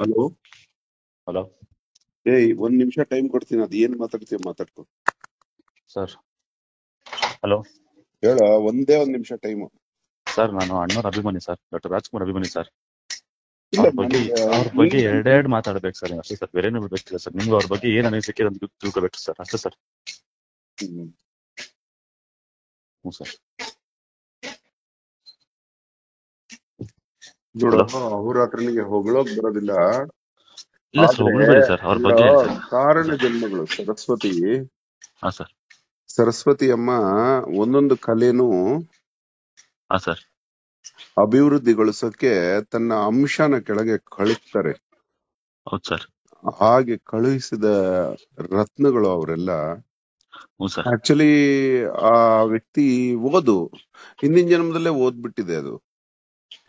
Hello. Hello ಒಂದ್ ನಿಮಿಷ time ಕೊಡ್ತೀನಿ, ಅದ್ ಏನ್ ಮಾತಾಡ್ತೀಯ ಮಾತಾಡ್ಕೊ. ಸರ್. ಹಲೋ ಹೇಳ, ಒಂದೇ ಒಂದ್ ನಿಮಿಷ ಟೈಮ್. ಸರ್, ನಾನು ಅಣ್ಣವ್ರ ಅಭಿಮಾನಿ ಸರ್, ಡಾಕ್ಟರ್ ರಾಜ್ಕುಮಾರ್ ಅಭಿಮಾನಿ ಸರ್. ಇಲ್ಲ ಅವ್ರ ಬಗ್ಗೆ ಎರಡೆರಡು ಮಾತಾಡ್ಬೇಕು ಸರ್, ಅಷ್ಟೇ ಸರ್, ಬೇರೇನು ಬಿಡ್ಬೇಕಿಲ್ಲ ಸರ್. ನಿಮ್ಗೆ ಅವ್ರ ಬಗ್ಗೆ ಏನ್ ಅನಿಸಿಕೆ ಅಂತ ತಿಳ್ಕೊಬೇಕು ಸರ್, ಅಷ್ಟೇ ಸರ್. ಹ್ಞೂ ಸರ್. ನೋಡು, ಅವ್ರ ಹತ್ರನಿಗೆ ಹೊಗಳೋಕ್ ಬರೋದಿಲ್ಲ. ಇಲ್ಲ ಸರ್, ಹೊಗಳ್ಬೇಡಿ ಸರ್, ಅವ್ರ ಬಗ್ಗೆ ಏನ್ ಸರ್. ಕಾರಣ ಜನ್ಮಗಳು ಸರಸ್ವತಿ. ಹಾ ಸರ್. ಸರಸ್ವತಿ ಅಮ್ಮ ಒಂದೊಂದು ಕಲೆನೂ ಹಾ ಸರ್. ಅಭಿವೃದ್ಧಿಗೊಳಿಸೋಕೆ ತನ್ನ ಅಂಶನ ಕೆಳಗೆ ಕಳಿಸ್ತಾರೆ. ಹೌದು ಸರ್. ಹಾಗೆ ಕಳುಹಿಸಿದ ರತ್ನಗಳು ಅವರೆಲ್ಲ. ಹ್ಞೂ ಸರ್. ಆಕ್ಚುಲಿ ಆ ವ್ಯಕ್ತಿ ಹಿಂದಿನ ಜನ್ಮದಲ್ಲೇ ಓದ್ಬಿಟ್ಟಿದೆ ಅದು.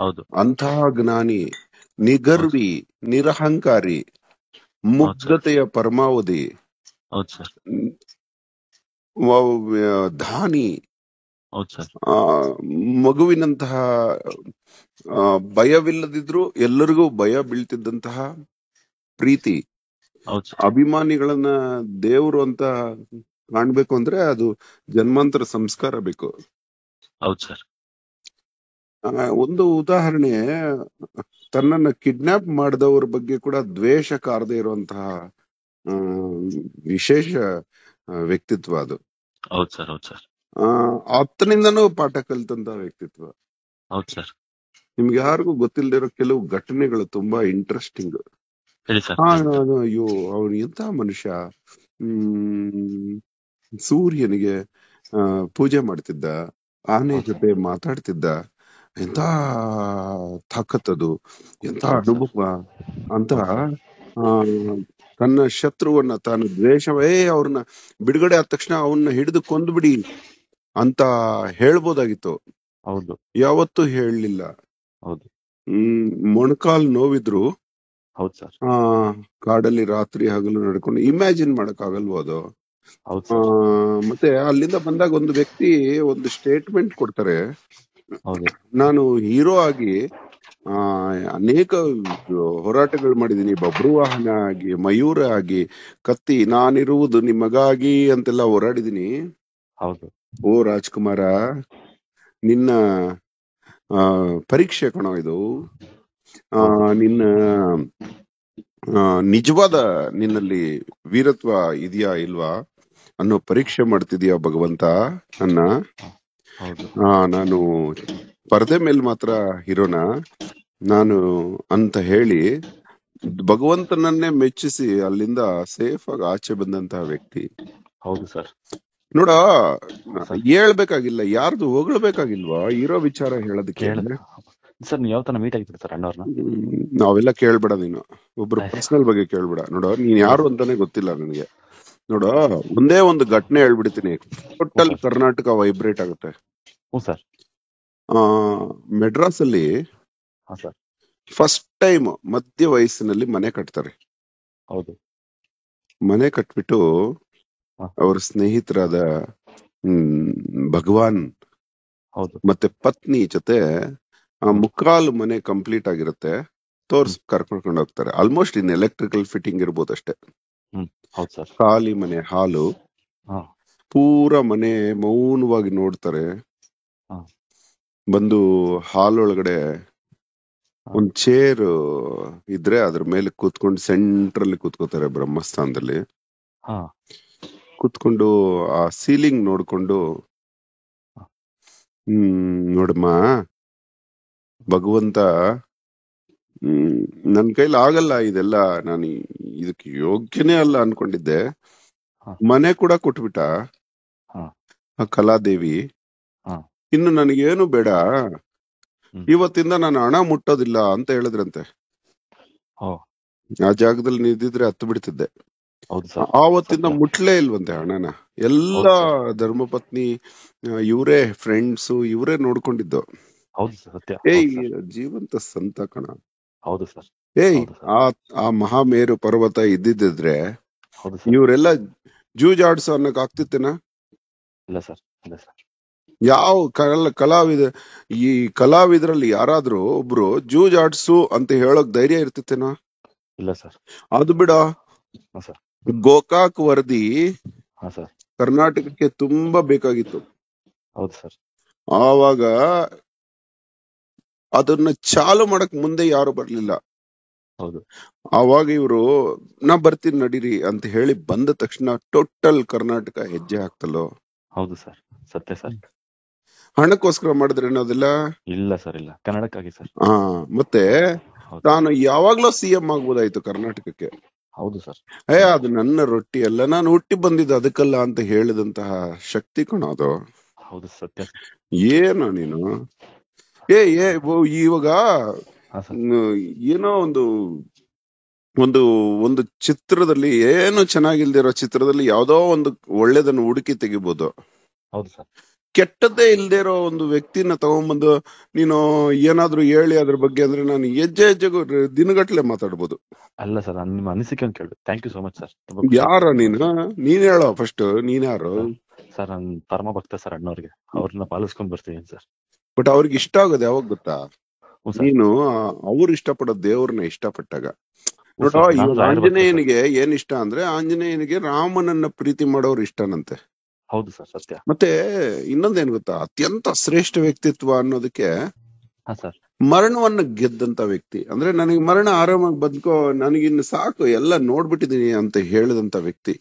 ಹೌದು. ಅಂತಹ ಜ್ಞಾನಿ, ನಿಗರ್ವಿ, ನಿರಹಂಕಾರಿ, ಮುಗ್ಧತೆಯ ಪರಮಾವಧಿ, ಹೌದು ಸರ್. ಧಾನಿ, ಹೌದು ಸರ್. ಮಗುವಿನಂತಹ ಭಯವಿಲ್ಲದಿದ್ರು ಎಲ್ಲರಿಗೂ ಭಯ ಬೀಳ್ತಿದ್ದಂತಹ ಪ್ರೀತಿ. ಅಭಿಮಾನಿಗಳನ್ನ ದೇವರು ಅಂತ ಕಾಣ್ಬೇಕು ಅಂದ್ರೆ ಅದು ಜನ್ಮಾಂತರ ಸಂಸ್ಕಾರ ಬೇಕು. ಹೌದು ಸರ್. ಒಂದು ಉದಾಹರಣೆ, ತನ್ನನ್ನ ಕಿಡ್ನಾಪ್ ಮಾಡಿದವ್ರ ಬಗ್ಗೆ ಕೂಡ ದ್ವೇಷ ಕಾರದೇ ಇರುವಂತಹ ವಿಶೇಷ ವ್ಯಕ್ತಿತ್ವ ಅದು. ಹೌದು ಸರ್. ಹೌದು ಸರ್. ಆತನಿಂದನೂ ಪಾಠ ಕಲಿತಂತ ವ್ಯಕ್ತಿತ್ವ. ಹೌದು ಸರ್. ನಿಮ್ಗೆ ಯಾರಿಗೂ ಗೊತ್ತಿಲ್ಲದಿರೋ ಕೆಲವು ಘಟನೆಗಳು ತುಂಬಾ ಇಂಟ್ರೆಸ್ಟಿಂಗ್. ಅಯ್ಯೋ, ಅವನು ಎಂತ ಮನುಷ್ಯ. ಸೂರ್ಯನಿಗೆ ಪೂಜೆ ಮಾಡ್ತಿದ್ದ, ಆನೆ ಜೊತೆ ಮಾತಾಡ್ತಿದ್ದ, ಎಂತ ತಾಕತ್ತದು, ಎಂತ ಅನುಭವ ಅಂತ. ತನ್ನ ಶತ್ರುವನ್ನ ತಾನು ದ್ವೇಷವೇ ಅವ್ರನ್ನ ಬಿಡುಗಡೆ ಆದ ತಕ್ಷಣ ಅವನ್ನ ಹಿಡಿದು ಕೊಂದ್ಬಿಡಿ ಅಂತ ಹೇಳ್ಬೋದಾಗಿತ್ತು. ಹೌದು. ಯಾವತ್ತೂ ಹೇಳಲಿಲ್ಲ. ಹೌದು. ಮೊಣಕಾಲ್ ನೋವಿದ್ರು ಹೌದು ಸರ್. ಕಾಡಲ್ಲಿ ರಾತ್ರಿ ಹಗಲು ನಡ್ಕೊಂಡು ಇಮ್ಯಾಜಿನ್ ಮಾಡಕ್ ಆಗಲ್ವೋ ಅದು. ಮತ್ತೆ ಅಲ್ಲಿಂದ ಬಂದಾಗ ಒಂದು ವ್ಯಕ್ತಿ ಒಂದು ಸ್ಟೇಟ್ಮೆಂಟ್ ಕೊಡ್ತಾರೆ, ನಾನು ಹೀರೋ ಆಗಿ ಅನೇಕ ಹೋರಾಟಗಳು ಮಾಡಿದೀನಿ, ಬಬ್ರುವಾಹನ ಆಗಿ, ಮಯೂರ ಆಗಿ, ಕತ್ತಿ, ನಾನಿರುವುದು ನಿಮಗಾಗಿ ಅಂತೆಲ್ಲ ಹೋರಾಡಿದೀನಿ. ಹೌದು. ಓ ರಾಜ್ಕುಮಾರ, ನಿನ್ನ ಪರೀಕ್ಷೆ ಕಣೋ ಇದು. ನಿನ್ನ ನಿಜವಾದ ನಿನ್ನಲ್ಲಿ ವೀರತ್ವ ಇದೆಯಾ ಇಲ್ವಾ ಅನ್ನೋ ಪರೀಕ್ಷೆ ಮಾಡ್ತಿದೀಯ ಭಗವಂತ ನನ್ನ. ನಾನು ಪರದೆ ಮೇಲೆ ಮಾತ್ರ ಹೀರೋನ ನಾನು ಅಂತ ಹೇಳಿ ಭಗವಂತನನ್ನೇ ಮೆಚ್ಚಿಸಿ ಅಲ್ಲಿಂದ ಸೇಫ್ ಆಗಿ ಆಚೆ ಬಂದಂತಹ ವ್ಯಕ್ತಿ. ಹೌದು ಸರ್. ನೋಡ, ಹೇಳ್ಬೇಕಾಗಿಲ್ಲ, ಯಾರ್ದು ಹೊಗಳ್ಬೇಕಾಗಿಲ್ವಾ ಇರೋ ವಿಚಾರ ಹೇಳೋದಕ್ಕೆ. ಸರ್, ನೀವು ಯಾವ ತರ ಮೀಟ್ ಆಗಿದ್ರಿ ಸರ್ ಅಣ್ಣವ್ರನ್ನ? ನಾವೆಲ್ಲ ಕೇಳ್ಬೇಡ, ನೀನು ಒಬ್ರು ಪರ್ಸನಲ್ ಬಗ್ಗೆ ಕೇಳ್ಬೇಡ. ನೋಡ, ನೀನ್ ಯಾರು ಅಂತಾನೆ ಗೊತ್ತಿಲ್ಲ ನನಗೆ. ನೋಡ, ಒಂದೇ ಒಂದು ಘಟನೆ ಹೇಳ್ಬಿಡ್ತೀನಿ, ಟೋಟಲ್ ಕರ್ನಾಟಕ ವೈಬ್ರೇಟ್ ಆಗುತ್ತೆ. ಮೆಡ್ರಾಸ್ ಅಲ್ಲಿ ಫಸ್ಟ್ ಟೈಮ್ ಮಧ್ಯ ವಯಸ್ಸಿನಲ್ಲಿ ಮನೆ ಕಟ್ತಾರೆ. ಹೌದು. ಮನೆ ಕಟ್ಬಿಟ್ಟು ಅವ್ರ ಸ್ನೇಹಿತರಾದ ಭಗವಾನ್ ಮತ್ತೆ ಪತ್ನಿ ಜೊತೆ ಮುಕ್ಕಾಲು ಮನೆ ಕಂಪ್ಲೀಟ್ ಆಗಿರುತ್ತೆ, ಕರ್ಕೊಂಡು ಹೋಗ್ತಾರೆ. ಆಲ್ಮೋಸ್ಟ್ ಇನ್ ಎಲೆಕ್ಟ್ರಿಕಲ್ ಫಿಟ್ಟಿಂಗ್ ಇರ್ಬೋದು ಅಷ್ಟೇ. ಖಾಲಿ ಮನೆ, ಹಾಲು, ಪೂರ ಮನೆ ಮೌನವಾಗಿ ನೋಡ್ತಾರೆ. ಬಂದು ಹಾಲೊಳಗಡೆ ಒಂದ್ ಚೇರ್ ಇದ್ರೆ ಅದ್ರ ಮೇಲೆ ಕೂತ್ಕೊಂಡು ಸೆಂಟ್ರಲ್ಲಿ ಕೂತ್ಕೋತಾರೆ, ಬ್ರಹ್ಮಸ್ಥಾನದಲ್ಲಿ ಕೂತ್ಕೊಂಡು ಆ ಸೀಲಿಂಗ್ ನೋಡ್ಕೊಂಡು, ನೋಡಮ್ಮ ಭಗವಂತ, ನನ್ ಕೈಲಿ ಆಗಲ್ಲ ಇದೆಲ್ಲ, ನಾನು ಇದಕ್ಕೆ ಯೋಗ್ಯನೇ ಅಲ್ಲ ಅನ್ಕೊಂಡಿದ್ದೆ, ಮನೆ ಕೂಡ ಕೊಟ್ಬಿಟ್ಟ ಆ ಕಲಾದೇವಿ, ಇನ್ನು ನನಗೇನು ಬೇಡ, ಇವತ್ತಿಂದ ನಾನು ಹಣ ಮುಟ್ಟೋದಿಲ್ಲ ಅಂತ ಹೇಳಿದ್ರಂತೆ. ಆ ಜಾಗದಲ್ಲಿ ನಿಂತಿದ್ರೆ ಹತ್ತು ಬಿಡ್ತಿದ್ದೆ. ಆವತ್ತಿಂದ ಮುಟ್ಲೇ ಇಲ್ವಂತೆ ಹಣನ. ಎಲ್ಲ ಧರ್ಮಪತ್ನಿ ಇವರೇ, ಫ್ರೆಂಡ್ಸ್ ಇವರೇ ನೋಡ್ಕೊಂಡಿದ್ದು. ಜೀವಂತ ಸಂತ ಕಣ. ಆ ಮಹಾಮೇರು ಪರ್ವತ ಇದ್ದಿದ್ರೆ ಇವರೆಲ್ಲ ಜೂಜಾಡ್ಸೋ ಅನ್ನಕ್ ಆಗ್ತಿತ್ತೇನಾ? ಯಾವ ಈ ಕಲಾವಿದರಲ್ಲಿ ಯಾರಾದ್ರೂ ಒಬ್ರು ಜೂಜಾಡ್ಸು ಅಂತ ಹೇಳೋಕ್ ಧೈರ್ಯ ಇರ್ತಿತ್ತೇನೋ? ಇಲ್ಲ ಸರ್. ಅದು ಬಿಡ, ಹಾ ಸರ್. ಗೋಕಾಕ್ ವರದಿ ಹಾ ಸರ್. ಕರ್ನಾಟಕಕ್ಕೆ ತುಂಬಾ ಬೇಕಾಗಿತ್ತು. ಹೌದು ಸರ್. ಆವಾಗ ಅದನ್ನ ಚಾಲು ಮಾಡಕ್ ಮುಂದೆ ಯಾರು ಬರ್ಲಿಲ್ಲ. ಹೌದು. ಆವಾಗ ಇವರು ನಾ ಬರ್ತೀನಿ ನಡೀರಿ ಅಂತ ಹೇಳಿ ಬಂದ ತಕ್ಷಣ ಟೋಟಲ್ ಕರ್ನಾಟಕ ಹೆಜ್ಜೆ ಹಾಕ್ತಲ್ಲೋ. ಹೌದು ಸರ್, ಸತ್ಯ ಸರ್. ಹಣಕ್ಕೋಸ್ಕರ ಮಾಡಿದ್ರೆ ಅದೆಲ್ಲ ಇಲ್ಲ ಸರ್, ಇಲ್ಲ, ಕನ್ನಡಕ್ಕಾಗಿ ಸರ್. ಮತ್ತೆ ಹೌದು. ತಾನು ಯಾವಾಗ್ಲೂ ಸಿಎಂ ಆಗ್ಬೋದಾಯ್ತು ಕರ್ನಾಟಕಕ್ಕೆ. ಹೌದು ಸರ್. ಅದು ನನ್ನ ರೊಟ್ಟಿ ಅಲ್ಲ, ನಾನು ಹುಟ್ಟಿ ಬಂದಿದ್ದು ಅದಕ್ಕಲ್ಲ ಅಂತ ಹೇಳಿದಂತಹ ಶಕ್ತಿ ಅದು. ಹೌದು, ಸತ್ಯ. ಏನೋ ನೀನು ಇವಾಗ ಹಾ ಸರ್. ಏನೋ ಒಂದು ಒಂದು ಚಿತ್ರದಲ್ಲಿ ಏನು ಚೆನ್ನಾಗಿಲ್ದಿರೋ ಚಿತ್ರದಲ್ಲಿ ಯಾವ್ದೋ ಒಂದು ಒಳ್ಳೇದನ್ನು ಹುಡುಕಿ ತೆಗಿಬಹುದು. ಹೌದು ಸರ್. ಕೆಟ್ಟದ್ದೇ ಇಲ್ದೇ ಇರೋ ಒಂದು ವ್ಯಕ್ತಿನ ತಗೊಂಡ್ಬಂದು ನೀನು ಏನಾದ್ರೂ ಹೇಳಿ ಅದ್ರ ಬಗ್ಗೆ ಅಂದ್ರೆ ನಾನು ಹೆಜ್ಜೆಗೂ ದಿನಗಟ್ಲೆ ಮಾತಾಡ್ಬೋದು. ಅಲ್ಲ ಸರ್, ನಿಮ್ಮ ಅನಿಸಿಕೆ ಅಂತ ಕೇಳಿ. Thank you so much sir. ಯಾರ ನೀನ್ ಹೇಳೋ ಫಸ್ಟ್, ನೀನ್ ಯಾರು ಸರ್? ನಾನು ಪರಮ ಭಕ್ತ ಸರ್ ಅಣ್ಣವ್ರಿಗೆ, ಅವ್ರನ್ನ ಪಾಲಿಸ್ಕೊಂಡ್ ಬರ್ತೀನಿ ಸರ್. ಬಟ್ ಅವ್ರಿಗೆ ಇಷ್ಟ ಆಗೋದು ಯಾವಾಗ ಗೊತ್ತಾ? ನೀನು ಅವ್ರು ಇಷ್ಟಪಡೋ ದೇವ್ರನ್ನ ಇಷ್ಟಪಟ್ಟಾಗ. ನೋಡ, ಆಂಜನೇಯನಿಗೆ ಏನ್ ಇಷ್ಟ ಅಂದ್ರೆ, ಆಂಜನೇಯನಿಗೆ ರಾಮನನ್ನ ಪ್ರೀತಿ ಮಾಡೋರು ಇಷ್ಟನಂತೆ. ಹೌದು ಸರ್, ಸತ್ಯ. ಮತ್ತೆ ಇನ್ನೊಂದೇನ್ ಗೊತ್ತಾ, ಅತ್ಯಂತ ಶ್ರೇಷ್ಠ ವ್ಯಕ್ತಿತ್ವ ಅನ್ನೋದಕ್ಕೆ ಮರಣವನ್ನ ಗೆದ್ದಂತ ವ್ಯಕ್ತಿ. ಅಂದ್ರೆ ನನಗೆ ಮರಣ ಆರಾಮಾಗಿ ಬದುಕೋ, ನನಗಿನ್ನು ಸಾಕು, ಎಲ್ಲ ನೋಡ್ಬಿಟ್ಟಿದೀನಿ ಅಂತ ಹೇಳಿದಂತ ವ್ಯಕ್ತಿ.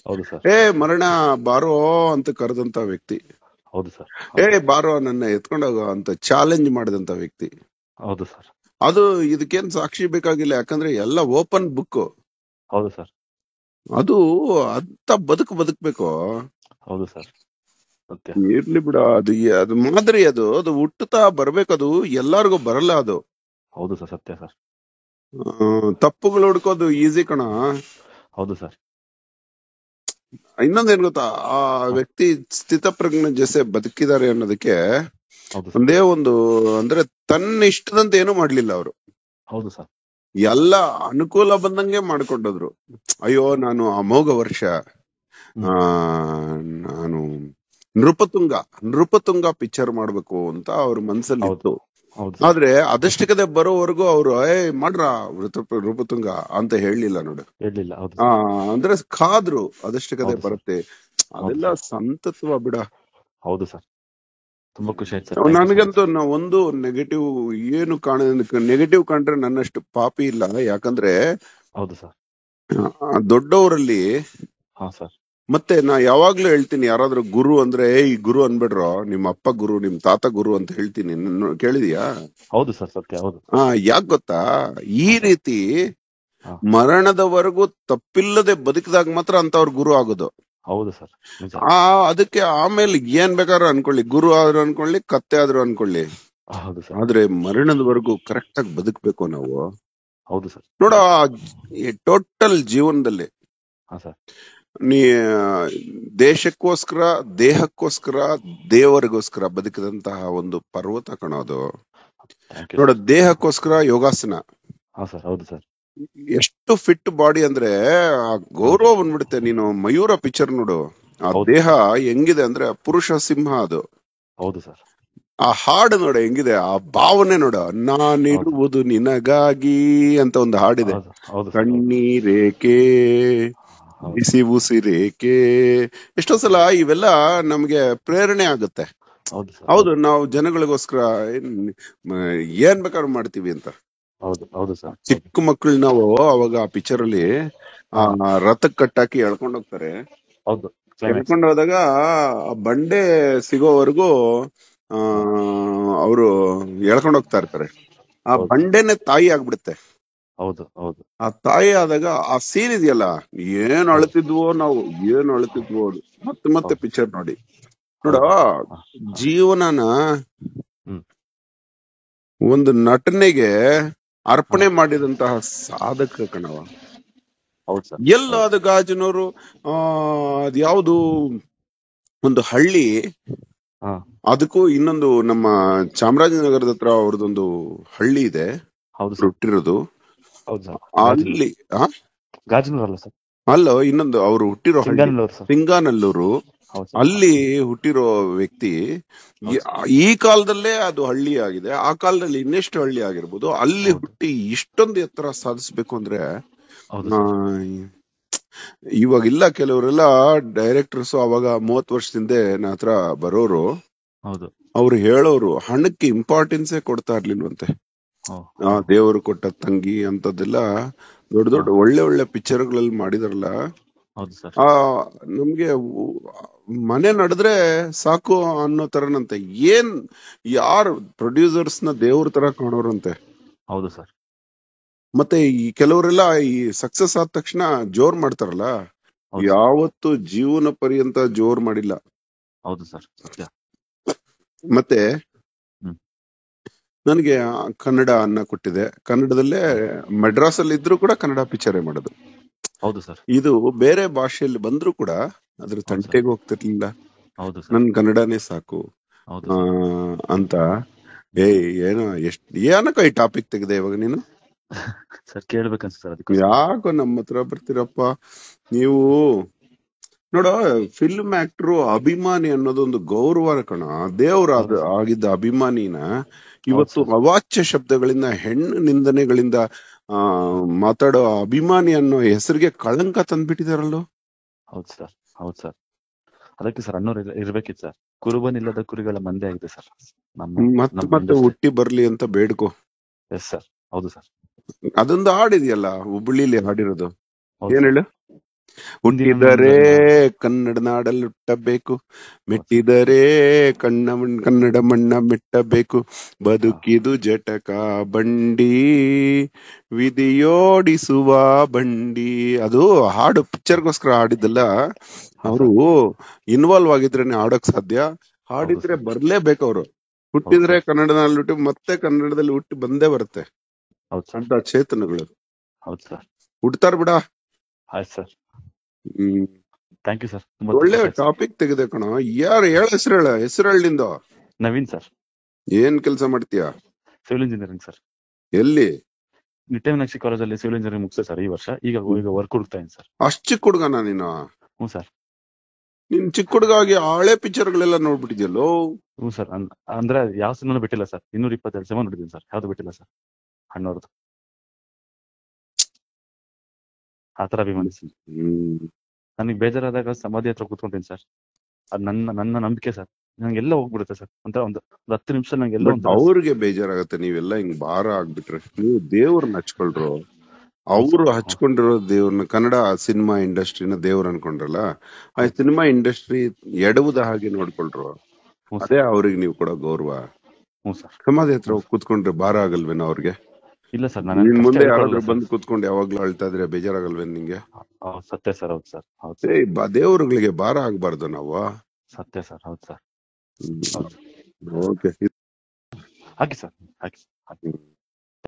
ಹೌದು ಸರ್. ಮರಣ ಬಾರೋ ಅಂತ ಕರೆದಂತ ವ್ಯಕ್ತಿ. ಹೌದು ಸರ್. ಬಾರೋ ನನ್ನ ಎತ್ಕೊಂಡೋಗೋ ಅಂತ ಚಾಲೆಂಜ್ ಮಾಡಿದಂತ ವ್ಯಕ್ತಿ. ಹೌದು ಸರ್. ಅದು ಇದಕ್ಕೇನ್ ಸಾಕ್ಷಿ ಬೇಕಾಗಿಲ್ಲ, ಯಾಕಂದ್ರೆ ಎಲ್ಲ ಓಪನ್ ಬುಕ್. ಹೌದು ಸರ್. ಅದು ಅಂತ ಬದುಕ್ಬೇಕು. ಹೌದು ಸರ್, ಸತ್ಯ. ಇರ್ಲಿ ಬಿಡ, ಅದು ಮಾದರಿ, ಅದು ಹುಟ್ಟುತ್ತಾ ಬರ್ಬೇಕದು, ಎಲ್ಲಾರ್ಗು ಬರಲ್ಲ ಅದು. ಹೌದು ಸರ್, ಸತ್ಯ ಸರ್. ತಪ್ಪುಗಳು ಹುಡ್ಕೋದು ಈಸಿ ಕಣ. ಹೌದು ಸರ್. ಇನ್ನೊಂದೇನ್ ಗೊತ್ತಾ, ಆ ವ್ಯಕ್ತಿ ಸ್ಥಿತಪ್ರಜ್ಞ ಜೊತೆ ಬದುಕಿದ್ದಾರೆ ಅನ್ನೋದಕ್ಕೆ ಒಂದೇ ಒಂದು, ಅಂದ್ರೆ ತನ್ನ ಇಷ್ಟದಂತೆ ಏನು ಮಾಡ್ಲಿಲ್ಲ ಅವರು. ಹೌದು ಸರ್. ಎಲ್ಲ ಅನುಕೂಲ ಬಂದಂಗೆ ಮಾಡ್ಕೊಂಡೋದ್ರು. ಅಯ್ಯೋ, ನಾನು ಅಮೋಘ ವರ್ಷ, ನಾನು ನೃಪತುಂಗ ಪಿಕ್ಚರ್ ಮಾಡ್ಬೇಕು ಅಂತ ಅವ್ರ ಮನ್ಸಲ್ಲಿ ಇತ್ತು. ಆದ್ರೆ ಅದಷ್ಟಕ್ಕದೆ ಬರೋವರೆಗೂ ಅವ್ರು ಮಾಡ್ರ ನೃಪತುಂಗ ಅಂತ ಹೇಳಲಿಲ್ಲ ನೋಡು. ಅಂದ್ರೆ ಕಾದ್ರು ಅದಷ್ಟಕ್ಕದೆ ಬರುತ್ತೆ. ಅದೆಲ್ಲ ಸಂತತ್ವ ಬಿಡ. ಹೌದು ಸರ್, ತುಂಬಾ ಖುಷಿ ಆಯ್ತು. ನನಗಂತೂ ಒಂದು ನೆಗೆಟಿವ್ ಏನು ನೆಗೆಟಿವ್ ಕಂಡ್ರೆ ನನ್ನಷ್ಟು ಪಾಪಿ ಇಲ್ಲ. ಯಾಕಂದ್ರೆ ಹೌದು ಸರ್, ದೊಡ್ಡವರಲ್ಲಿ ಮತ್ತೆ ನಾ ಯಾವಾಗ್ಲೂ ಹೇಳ್ತೀನಿ, ಯಾರಾದ್ರೂ ಗುರು ಅಂದ್ರೆ ಈ ಗುರು ಅನ್ಬೇಡ್ರೋ, ನಿಮ್ಮ ಅಪ್ಪ ಗುರು, ನಿಮ್ ತಾತ ಗುರು ಅಂತ ಹೇಳ್ತೀನಿ. ಕೇಳಿದ್ಯಾ? ಹೌದು ಸರ್, ಸತ್ಯ. ಹೌದು. ಯಾಕ್ ಗೊತ್ತಾ, ಈ ರೀತಿ ಮರಣದವರೆಗೂ ತಪ್ಪಿಲ್ಲದೆ ಬದುಕಿದಾಗ ಮಾತ್ರ ಅಂತವ್ರ ಗುರು ಆಗೋದು. ಹೌದು ಸರ್. ಅದಕ್ಕೆ ಆಮೇಲೆ ಏನ್ ಬೇಕಾದ್ರೂ ಅನ್ಕೊಳ್ಳಿ, ಗುರು ಆದ್ರೂ ಅನ್ಕೊಳ್ಳಿ, ಕತ್ತೆ ಆದ್ರೂ ಅನ್ಕೊಳ್ಳಿ. ಆದ್ರೆ ಮರಣದವರೆಗೂ ಕರೆಕ್ಟ್ ಆಗಿ ಬದುಕ್ಬೇಕು ನಾವು. ಹೌದು ಸರ್. ನೋಡ, ಟೋಟಲ್ ಜೀವನದಲ್ಲಿ ನೀ ದೇಶಕ್ಕೋಸ್ಕರ, ದೇಹಕ್ಕೋಸ್ಕರ, ದೇವರಿಗೋಸ್ಕರ ಬದುಕಿದಂತಹ ಒಂದು ಪರ್ವತ ಕಣೋದು. ನೋಡ, ದೇಹಕ್ಕೋಸ್ಕರ ಯೋಗಾಸನ. ಹೌದು ಸರ್. ಎಷ್ಟು ಫಿಟ್ ಬಾಡಿ ಅಂದ್ರೆ ಗೌರವ ಬಂದ್ಬಿಡುತ್ತೆ. ನೀನು ಮಯೂರ ಪಿಕ್ಚರ್ ನೋಡು, ಆ ದೇಹ ಹೆಂಗಿದೆ ಅಂದ್ರೆ ಪುರುಷ ಸಿಂಹ ಅದು. ಹೌದು ಸರ್. ಆ ಹಾಡು ನೋಡ ಹೆಂಗಿದೆ, ಆ ಭಾವನೆ ನೋಡ. ನಾನಿರುವುದು ನಿನಗಾಗಿ ಅಂತ ಒಂದು ಹಾಡಿದೆ. ಕಣ್ಣೀರೇಕೆ, ಬಿಸಿ ಉಸಿರೇಕೆ, ಎಷ್ಟೋ ಸಲ ಇವೆಲ್ಲ ನಮ್ಗೆ ಪ್ರೇರಣೆ ಆಗುತ್ತೆ. ಹೌದು, ನಾವು ಜನಗಳಿಗೋಸ್ಕರ ಏನ್ ಬೇಕಾದ್ರೂ ಮಾಡ್ತೀವಿ ಅಂತ. ಚಿಕ್ಕ ಮಕ್ಕಳು ನಾವು ಅವಾಗ ಆ ಪಿಕ್ಚರ್ ಅಲ್ಲಿ ರಥಕ್ ಕಟ್ಟಾಕಿ ಎಳ್ಕೊಂಡ್ ಹೋಗ್ತಾರೆ. ಎಳ್ಕೊಂಡ್ ಹೋದಾಗ ಆ ಬಂಡೆ ಸಿಗೋವರೆಗೂ ಅವರು ಎಳ್ಕೊಂಡ್ ಹೋಗ್ತಾ ಇರ್ತಾರೆ. ಆ ಬಂಡೆನೆ ತಾಯಿ ಆಗ್ಬಿಡುತ್ತೆ. ಆ ತಾಯಿ ಆದಾಗ ಆ ಸೀನ್ ಇದೆಯಲ್ಲ, ಏನ್ ಅಳ್ತಿದ್ವೋ ನಾವು, ಏನ್ ಅಳ್ತಿದ್ವೋ. ಮತ್ತೆ ಪಿಕ್ಚರ್ ನೋಡಿ ನೋಡ, ಜೀವನನ ಒಂದು ನಟನೆಗೆ ಅರ್ಪಣೆ ಮಾಡಿದಂತಹ ಸಾಧಕ ಕಣವ. ಎಲ್ಲ ಅದು ಗಾಜನವರು, ಅದ್ಯಾವುದು ಒಂದು ಹಳ್ಳಿ, ಅದಕ್ಕೂ ಇನ್ನೊಂದು ನಮ್ಮ ಚಾಮರಾಜನಗರದ ಹತ್ರ ಅವ್ರದೊಂದು ಹಳ್ಳಿ ಇದೆ ಹುಟ್ಟಿರೋದು. ಅಲ್ಲಿ ಅಲ್ಲ, ಇನ್ನೊಂದು ಅವ್ರು ಹುಟ್ಟಿರೋ ಹಳ್ಳಿ ಸಿಂಗಾನಲ್ಲೂರು. ಹೌದು ಸರ್. ಅಲ್ಲಿ ಹುಟ್ಟಿರೋ ವ್ಯಕ್ತಿ ಹೌದು ಈ ಕಾಲದಲ್ಲೇ ಅದು ಹಳ್ಳಿ ಆಗಿದೆ, ಆ ಕಾಲದಲ್ಲಿ ಇನ್ನೆಷ್ಟು ಹಳ್ಳಿ ಆಗಿರ್ಬೋದು. ಅಲ್ಲಿ ಹೌದು. ಹುಟ್ಟಿ ಇಷ್ಟೊಂದು ಎತ್ತರ ಸಾಧಿಸ್ಬೇಕು ಅಂದ್ರೆ ಹೌದು ಆ, ಸರ್. ಇವಾಗಿಲ್ಲ. ಕೆಲವರೆಲ್ಲ ಡೈರೆಕ್ಟರ್ಸ್ ಅವಾಗ 30 ವರ್ಷದಿಂದ ನನ್ನ ಹತ್ರ ಬರೋರು, ಹೌದು. ಅವ್ರು ಹೇಳೋರು ಹಣಕ್ಕೆ ಇಂಪಾರ್ಟೆನ್ಸೇ ಕೊಡ್ತಾ ಇರ್ಲಿಲ್ವಂತೆ. ದೇವರು ಕೊಟ್ಟ ತಂಗಿ ಅಂತದೆಲ್ಲ ದೊಡ್ಡ ದೊಡ್ಡ ಒಳ್ಳೆ ಒಳ್ಳೆ ಪಿಕ್ಚರ್ಗಳಲ್ಲಿ ಮಾಡಿದಾರಲ್ಲ. ಹೌದು ಸರ್. ನಮ್ಗೆ ಮನೆ ನಡೆದ್ರೆ ಸಾಕು ಅನ್ನೋ ತರನಂತೆ. ಏನ್ ಯಾರು ಪ್ರೊಡ್ಯೂಸರ್ಸ್ ನ ದೇವ್ರ ತರ ಕಾಣೋರಂತೆ. ಹೌದು ಸರ್. ಮತ್ತೆ ಈ ಕೆಲವರೆಲ್ಲ ಈ ಸಕ್ಸಸ್ ಆದ ತಕ್ಷಣ ಜೋರ್ ಮಾಡ್ತಾರಲ್ಲ, ಯಾವತ್ತು ಜೀವನ ಪರ್ಯಂತ ಜೋರ್ ಮಾಡಿಲ್ಲ. ಹೌದು ಸರ್. ಸತ್ಯ. ಮತ್ತೆ ನನಗೆ ಕನ್ನಡ ಅನ್ನ ಕೊಟ್ಟಿದೆ. ಕನ್ನಡದಲ್ಲೇ ಮೆಡ್ರಾಸ್ ಅಲ್ಲಿ ಇದ್ರು ಕೂಡ ಕನ್ನಡ ಪಿಕ್ಚರೇ ಮಾಡೋದು. ಹೌದು ಸರ್. ಇದು ಬೇರೆ ಭಾಷೆಯಲ್ಲಿ ಬಂದ್ರು ಕೂಡ ಅದ್ರ ತಂಟೆಗೆ ಹೋಗ್ತಿರ್ಲಿಲ್ಲ. ಹೌದು ಸರ್. ನನ್ ಕನ್ನಡನೇ ಸಾಕು ಅಂತ. ಏನೋ ಏನಕ್ಕ ಈ ಟಾಪಿಕ್ ತೆಗೆದೆ ಇವಾಗ ನೀನು? ಸರ್ ಕೇಳ್ಬೇಕನ್ಸ ಸರ್. ಅದಕ್ಕೆ ಯಾಕೋ ನಮ್ಮ ಹತ್ರ ಬರ್ತೀರಪ್ಪ ನೀವು? ನೋಡ, ಫಿಲ್ಮ್ ಆಕ್ಟರ್ ಅಭಿಮಾನಿ ಅನ್ನೋದೊಂದು ಗೌರವ ಕಣ. ದೇವ್ರ ಆಗಿದ್ದ ಅಭಿಮಾನಿನ ಇವತ್ತು ಅವಾಚ್ಯ ಶಬ್ದಗಳಿಂದ, ಹೆಣ್ಣು ನಿಂದನೆಗಳಿಂದ ಮಾತಾಡೋ ಅಭಿಮಾನಿ ಅನ್ನೋ ಹೆಸರಿಗೆ ಕಳಂಕ ತಂದ್ಬಿಟ್ಟಿದಾರಲ್ಲೋ. ಹೌದು ಸರ್. ಹೌದು ಸರ್. ಅದಕ್ಕೆ ಸರ್ ಅನ್ನೋರು ಇರ್ಬೇಕಿತ್ತು ಸರ್. ಕುರುಬನಿಲ್ಲದ ಕುರಿಗಳ ಮಂದೆ ಆಗಿದೆ ಸರ್. ಮತ್ತೆ ಹುಟ್ಟಿ ಬರ್ಲಿ ಅಂತ ಬೇಡ್ಕೋ. Yes sir. ಹೌದು ಸರ್. ಅದೊಂದು ಹಾಡಿದೆಯಲ್ಲ ಹುಬ್ಬಳ್ಳಿಲಿ ಹಾಡಿರೋದು, ಏನ್ ಹೇಳು? ಹುಟ್ಟಿದರೆ ಕನ್ನಡ ನಾಡಲ್ಲಿ ಹುಟ್ಟಬೇಕು, ಮೆಟ್ಟಿದರೆ ಕನ್ನಡ ಮಣ್ಣ ಮೆಟ್ಟಬೇಕು, ಬದುಕಿದು ಜಟಕ ಬಂಡಿ ವಿಧಿಯೋಡಿಸುವ ಬಂಡಿ. ಅದು ಹಾಡು ಪಿಕ್ಚರ್ಗೋಸ್ಕರ ಹಾಡಿದ್ದಲ್ಲ. ಅವರು ಇನ್ವಾಲ್ವ್ ಆಗಿದ್ರೇನೆ ಹಾಡಕ್ ಸಾಧ್ಯ. ಹಾಡಿದ್ರೆ ಬರ್ಲೇಬೇಕು ಅವರು. ಹುಟ್ಟಿದ್ರೆ ಕನ್ನಡದಲ್ಲಿ ಹುಟ್ಟಿ ಮತ್ತೆ ಕನ್ನಡದಲ್ಲಿ ಹುಟ್ಟಿ ಬಂದೇ ಬರುತ್ತೆ ಅಂತ ಚೇತನಗಳು. ಹುಡ್ತಾರ ಬಿಡ. ಆಯ್ತು ಸರ್. Thank you sir. ಒಳ್ಳೆ ಟಾಪಿಕ್ ತೆಗೆದೆ ಕಣ. ಯಾರು ಹೇಳ? ಹೆಸರು ನಿಂದ? ನವೀನ್ ಸರ್. ಏನ್ ಕೆಲಸ ಮಾಡ್ತೀಯಾ? Civil engineering sir. ಎಲ್ಲಿ? ನಿಟ್ಟೆ ಕಾಲೇಜಲ್ಲಿ ಸಿವಿಲ್ ಇಂಜಿನಿಯರಿಂಗ್ ಮುಗಿಸ್ತೆ ಸರ್ ಈ ವರ್ಷ. ಈಗ ವರ್ಕ್ ಹುಡುಕ್ತಾ ಇದ್ದೀನಿ ಸರ್. ಅಷ್ಟ್ ಚಿಕ್ಕ ಹುಡುಗನ ನೀನು? ಹ್ಞೂ ಸರ್. ನಿನ್ ಚಿಕ್ಕ ಹುಡುಗಾಗಿ ಹಳೆ ಪಿಕ್ಚರ್ ಗಳೆಲ್ಲ ನೋಡ್ಬಿಟ್ಟಿದ್ಯಲ್ಲೋ? ಹ್ಞೂ ಸರ್. ಅಂದ್ರೆ ಯಾವ ಸಿನಿಮಾನು ಬಿಟ್ಟಿಲ್ಲ ಸರ್. 222 ಸಿನಿಮಾ ನೋಡಿದ್ದೀನಿ ಸರ್. ಯಾವ್ದು ಬಿಟ್ಟಿಲ್ಲ ಸರ್. ಅಣ್ಣವ್ರದ್ದು ಆತರ ಅಭಿಮಾನಿಸಿ. ನನಗೆ ಬೇಜಾರಾದಾಗ ಸಮಾಧಿ ಹತ್ರ ಕೂತ್ಕೊಂತೀನಿ ಸರ್. ಅದ್ ನನ್ನ ನಂಬಿಕೆ ಸರ್. ನಂಗೆಲ್ಲ ಹೋಗ್ಬಿಡುತ್ತೆ ಸರ್. ಒಂದು 10 ನಿಮಿಷ ನಂಗೆಲ್ಲ. ಅವ್ರಿಗೆ ಬೇಜಾರಾಗತ್ತೆ ನೀವೆಲ್ಲ ಹಿಂಗ್ ಭಾರ ಆಗ್ಬಿಟ್ರೆ. ನೀವು ದೇವ್ರನ್ನ ಹಚ್ಕೊಳ್ರು. ಅವ್ರು ಹಚ್ಕೊಂಡಿರೋ ದೇವ್ರನ್ನ, ಕನ್ನಡ ಸಿನಿಮಾ ಇಂಡಸ್ಟ್ರಿನ ದೇವ್ರ ಅನ್ಕೊಂಡ್ರಲ್ಲ, ಆ ಸಿನಿಮಾ ಇಂಡಸ್ಟ್ರಿ ಎಡವುದ ಹಾಗೆ ನೋಡ್ಕೊಳ್ರು. ಅದೇ ಅವ್ರಿಗೆ ನೀವು ಕೊಡೋ ಗೌರವ. ಸಮಾಧಿ ಹತ್ರ ಕೂತ್ಕೊಂಡ್ರೆ ಭಾರ ಆಗಲ್ವೇನ ಅವ್ರಿಗೆ? ಇಲ್ಲ ಸರ್. ನಿನ್ ಮುಂದೆ ಯಾರಾದ್ರೂ ಬಂದು ಕೂತ್ಕೊಂಡು ಯಾವಾಗ್ಲೂ ಅಳ್ತಾ ಇದ್ರೆ ಬೇಜಾರಾಗಲ್ವೇನ್ ನಿಂಗೆ? ಸತ್ಯ ಸರ್. ಹೌದು ಸರ್. ದೇವ್ರುಗಳಿಗೆ ಭಾರ ಆಗ್ಬಾರ್ದು ನಾವು. ಸತ್ಯ ಸರ್. ಹೌದು ಸರ್. ಓಕೆ, ಹಾಕಿ ಸರ್. ಹಾಕಿ.